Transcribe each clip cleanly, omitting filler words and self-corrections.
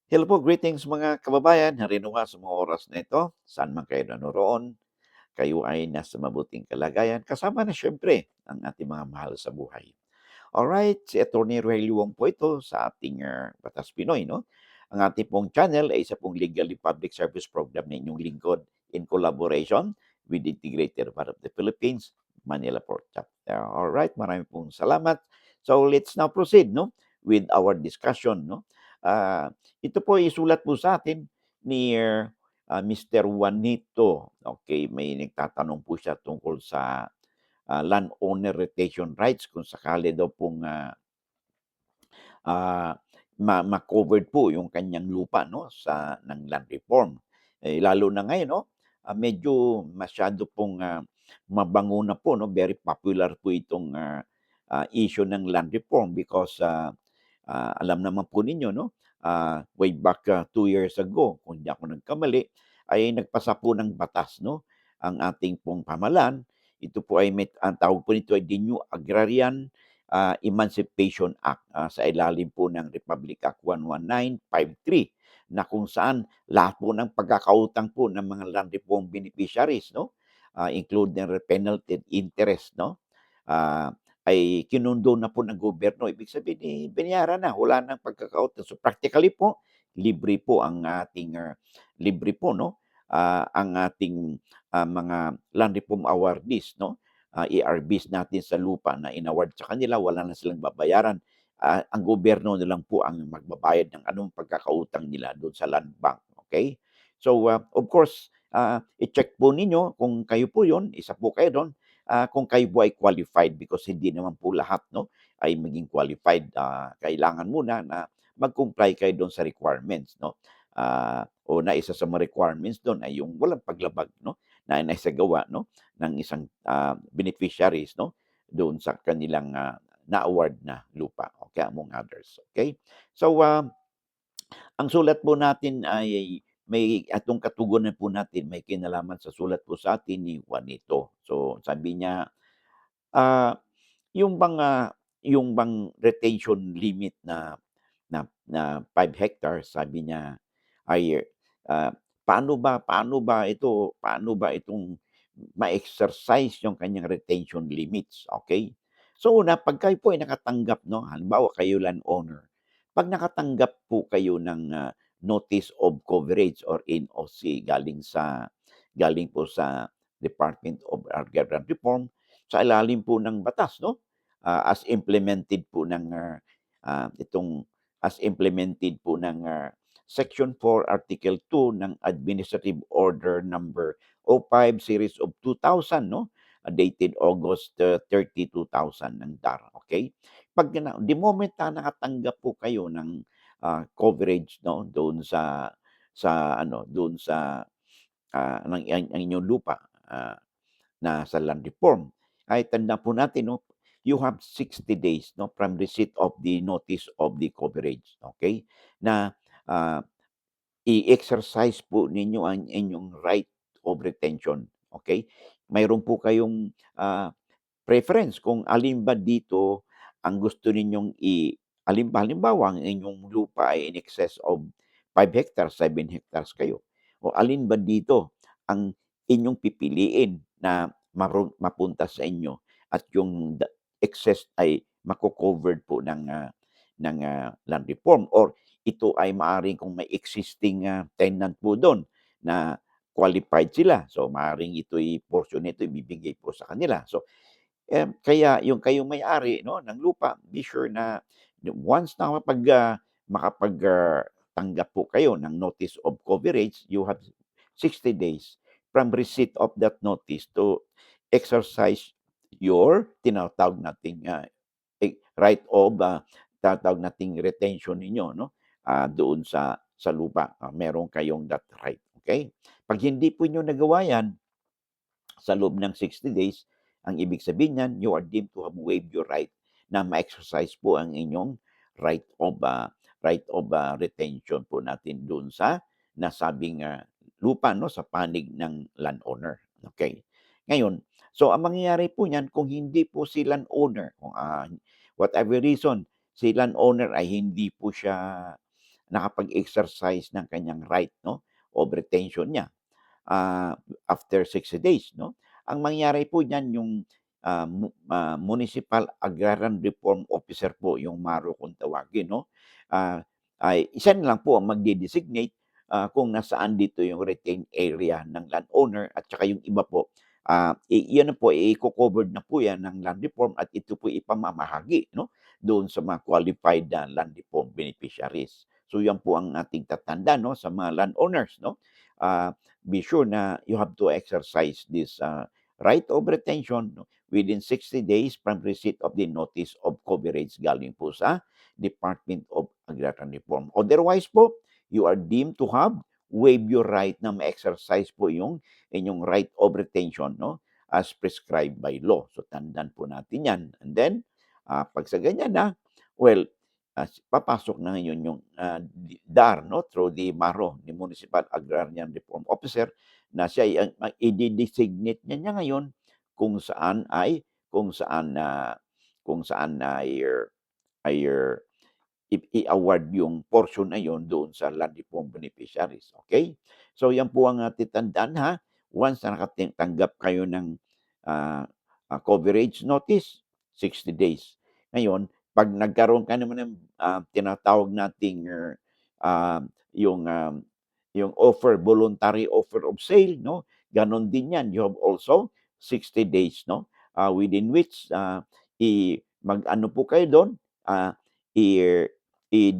Hello po, greetings mga kababayan. Narino nga sa mga oras na ito, saan man kayo nanoroon, kayo ay nasa mabuting kalagayan. Kasama na siyempre ang ating mga mahal sa buhay. Alright, si Atty. Rogelio Wong po ito sa ating Batas Pinoy. No? Ang ating pong channel ay isa pong legally public service program na inyong lingkod in collaboration with the Integrated Bar of the Philippines, Manila Port Chapter. Alright, marami pong salamat. So let's now proceed no, with our discussion. No? Ah, ito po isulat po sa atin ni Mr. Juanito. Okay, may nagtatanong po siya tungkol sa landowner retention rights kung sakali daw pong ah, ma-covered po yung kanyang lupa no sa ng land reform. Eh, lalo na ngayon no, medyo masyado pong mabango na po no, very popular po itong issue ng land reform because alam naman po ninyo, no, way back 2 years ago, kung hindi ako nagkamali, ay nagpasa po ng batas, no, ang ating pong pamahalaan. Ito po ay ang tawag po nito ay the New Agrarian Emancipation Act sa ilalim po ng Republic Act 11953 na kung saan lahat po ng pagkakautang po ng mga land reform beneficiaries, no, include the penalty interest, no, ah, ay kinundo na po ng gobyerno. Ibig sabihin, binayaran na, wala ng pagkakautang. So practically po, libre po ang ating, libre po, no? Ang ating mga land reform awardees, no? ARBs natin sa lupa na inaward sa kanila, wala na silang babayaran. Ang gobyerno na lang po ang magbabayad ng anong pagkakautang nila doon sa land bank. Okay? So, of course, i-check po ninyo kung kayo po yon, isa po kayo doon, kung kayo po ay qualified because hindi naman po lahat no ay maging qualified. Kailangan muna na mag-comply kayo doon sa requirements no. O na isa sa mga requirements doon ay yung walang paglabag no na naisagawa no ng isang beneficiaries no doon sa kanilang na-award na lupa, okay, among others. Okay? So, ang sulat po natin ay may atong katugunan po natin may kinalaman sa sulat po sa atin ni Juanito. So, sabi niya, ah, yung bang, yung bang retention limit na 5 hectares sabi niya ay, paano ba itong ma-exercise yung kanyang retention limits, okay? So una, pag kayo po ay nakatanggap 'no, halimbawa kayo landowner, 'pag nakatanggap po kayo ng, notice of coverage or NOC galing po sa Department of Agrarian Reform sa ilalim po ng batas 'no, as implemented po ng, itong as implemented po ng, Section 4, Article 2 ng Administrative Order Number O5 Series of 2000 no, dated August 30, 2000 ng DAR, okay? The moment na nakatanggap po kayo ng, coverage 'no, doon doon sa, ang inyong lupa, na sa land reform, ay tandaan po natin 'no, you have 60 days 'no, from receipt of the notice of the coverage, okay? Na, ah, i-exercise po ninyo ang inyong right of retention, okay? Mayroon po kayong, preference kung alin ba dito ang gusto ninyong halimbawa ang inyong lupa ay in excess of 5 hectares, 7 hectares kayo, o alin ba dito ang inyong pipiliin na mapunta sa inyo at yung excess ay mako-covered po ng land reform or ito ay maaaring kung may existing, tenant po do'n na qualified sila. So, maaaring ito'y portion nito ibibigay po sa kanila. So, kaya yung kayong may-ari 'no, ng lupa, be sure na once na tanggap po kayo ng notice of coverage, you have 60 days from receipt of that notice to exercise your tinatawag nating, right of, tinatawag nating retention ninyo 'no, doon sa lupa. Meron kayong that right, okay? 'Pag hindi po niyo nagawa 'yan sa loob ng 60 days, ang ibig sabihin niyan, you are deemed to have waived your right na ma-exercise po ang inyong right of retention po natin doon sa nasabing, lupa 'no, sa panig ng landowner, okay. Ngayon, so ang mangyayari po niyan kung hindi po si landowner, kung, whatever reason, si landowner ay hindi po siya, nakapag-exercise ng kanyang right, 'no, of retention niya ah, after 60 days, 'no? Ang mangyayari po diyan yung, Municipal Agrarian Reform Officer po, yung MARO kung tawagin, 'no? Ah, ay isa na lang po ang magde-designate, kung nasaan dito yung retained area ng landowner at saka yung iba po, iyan na po, iko-covered na po yan ng land reform at ito po ipamamahagi, 'no, doon sa mga qualified na land reform beneficiaries. So yan po ang ating tatandaan, 'no, sa mga landowners, 'no? Ah be sure na you have to exercise this right of retention, no, within 60 days from receipt of the notice of coverage galing po sa Department of Agrarian Reform. Otherwise po, you are deemed to have waive your right na ma-exercise po yung inyong right of retention, no, as prescribed by law. So tandaan po natin yan. And then, pag sa ganyan na, well, papasok na ngayon yung DAR, no, through the MARO, the Municipal Agrarian Reform Officer, na siya ay i-designate niya ngayon kung saan ay kung saan na kung saan ay i-award yung portion na yon doon sa land reform beneficiaries, okay? So yan po ang tandaan ha, once na nakatanggap kayo ng coverage notice, 60 days. Ngayon, 'pag nagkaroon ka naman ng, tinatawag nating, yung, yung offer, voluntary offer of sale, 'no, gano'n din 'yan. You have also 60 days, 'no, within which, mag-ano po kayo do'n, i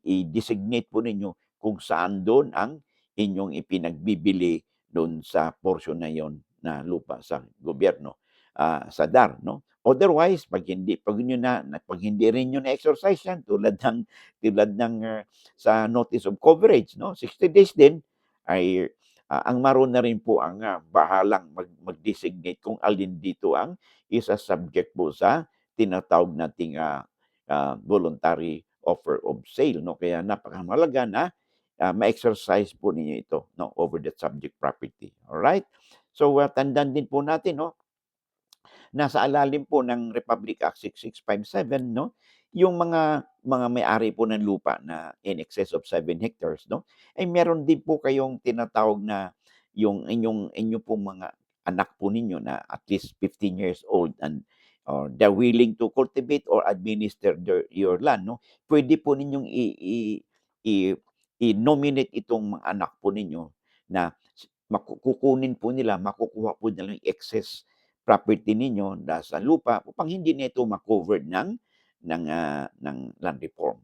i-designate po ninyo kung saan do'n ang inyong ipinagbibili do'n sa portion na 'yon na lupa sa gobyerno, sa DAR, 'no. Otherwise, 'pag hindi rin niyo na-exercise 'yan tulad ng sa notice of coverage, 'no, 60 days din ay, ang MARO na rin po ang, bahalang mag-designate kung alin dito ang isa-subject po sa tinatawag nating, voluntary offer of sale, 'no. Kaya napakamahalaga na, ma-exercise po ninyo ito, 'no, over the subject property, alright? So, tandaan din po natin, 'no, nasa alalim po ng Republic Act 6657, 'no, yung mga may-ari po ng lupa na in excess of 7 hectares, 'no, ay meron din po kayong tinatawag na yung inyo pong mga anak po ninyo na at least 15 years old and or they're willing to cultivate or administer your land, 'no. Puwede po ninyong i i-nominate itong mga anak po ninyo na kukunin po nila, makukuha po nila yung excess property ninyo sa lupa upang hindi na ito ma-covered ng land reform.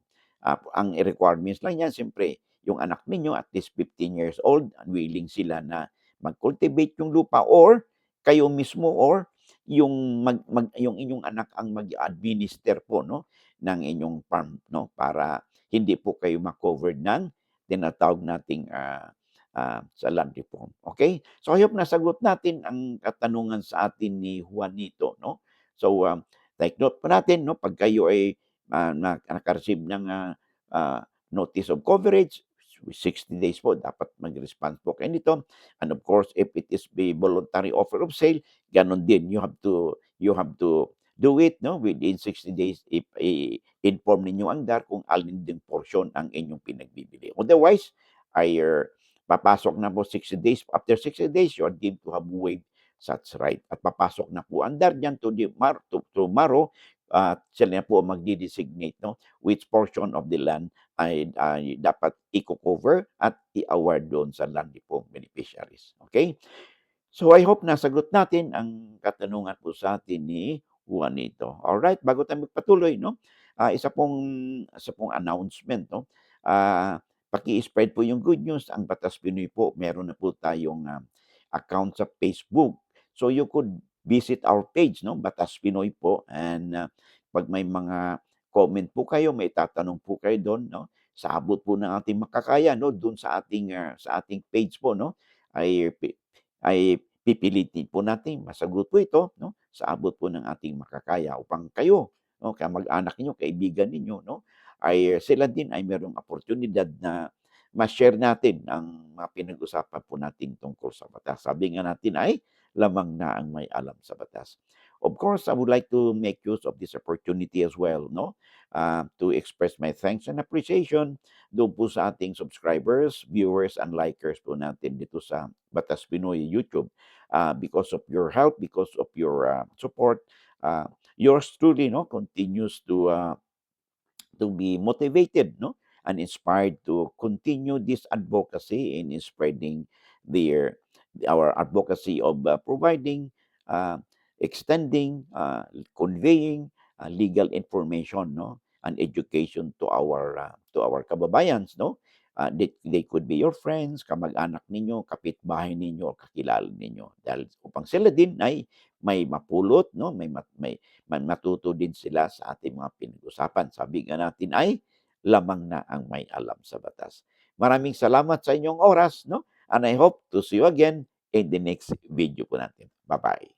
Ang requirements lang niyan siyempre yung anak ninyo at least 15 years old, willing sila na mag-cultivate yung lupa or kayo mismo or yung inyong anak ang mag-administer po, 'no, ng inyong farm, 'no, para hindi po kayo ma-covered ng tinatawag nating, sa land reform, okay? So, I hope nasagot natin ang katanungan sa atin ni Juanito, 'no? So, take note po natin, 'no, 'pag kayo ay, naka-receive ng, notice of coverage, 60 days po dapat mag-response po kayo nito. And of course, if it is a voluntary offer of sale, gano'n din, you have to do it, 'no, within 60 days if inform ninyo ang DAR kung alin ding porsyon ang inyong pinagbibili. Otherwise, ay papasok na po 60 days. After 60 days, you are deemed to have waived such right. At papasok na po ang DAR diyan to MARO at sila na po magde-designate, 'no, which portion of the land ay dapat iko-cover at i-award doon sa land reform beneficiaries, okay? So, I hope nasagot natin ang katanungan po sa atin ni Juanito. Alright, bago tayo magpatuloy, 'no, isa pong announcement, 'no, paki-spread po yung good news. Ang Batas Pinoy po, meron na po tayong, account sa Facebook. So, you could visit our page, 'no, Batas Pinoy po, and, 'pag may mga comment po kayo, may tatanong po kayo do'n, 'no, sa abot po ng ating makakaya, 'no, do'n sa ating page po, 'no, ay pipilitin po natin masagot po ito, 'no, sa abot po ng ating makakaya upang kayo, 'no, kamag-anak ninyo, kaibigan ninyo, 'no, ay sila din ay mayroong oportunidad na ma-share natin ang mga pinag-usapan po natin tungkol sa batas. Sabi nga natin ay lamang na ang may alam sa batas. Of course, I would like to make use of this opportunity as well, no? To express my thanks and appreciation doon po sa ating subscribers, viewers, and likers po natin dito sa Batas Pinoy YouTube. Because of your help, because of your support, yours truly, no, continues to be motivated, no, and inspired to continue this advocacy in spreading their our advocacy of providing, uh, extending, conveying legal information, no, and education to our kababayans, no. They could be your friends, kamag-anak ninyo, kapitbahay ninyo, o kakilala ninyo. Dahil upang sila din ay may mapulot, no, matuto din sila sa ating mga pinag-usapan. Sabi nga natin ay lamang na ang may alam sa batas. Maraming salamat sa inyong oras, no? And I hope to see you again in the next video po natin. Bye-bye.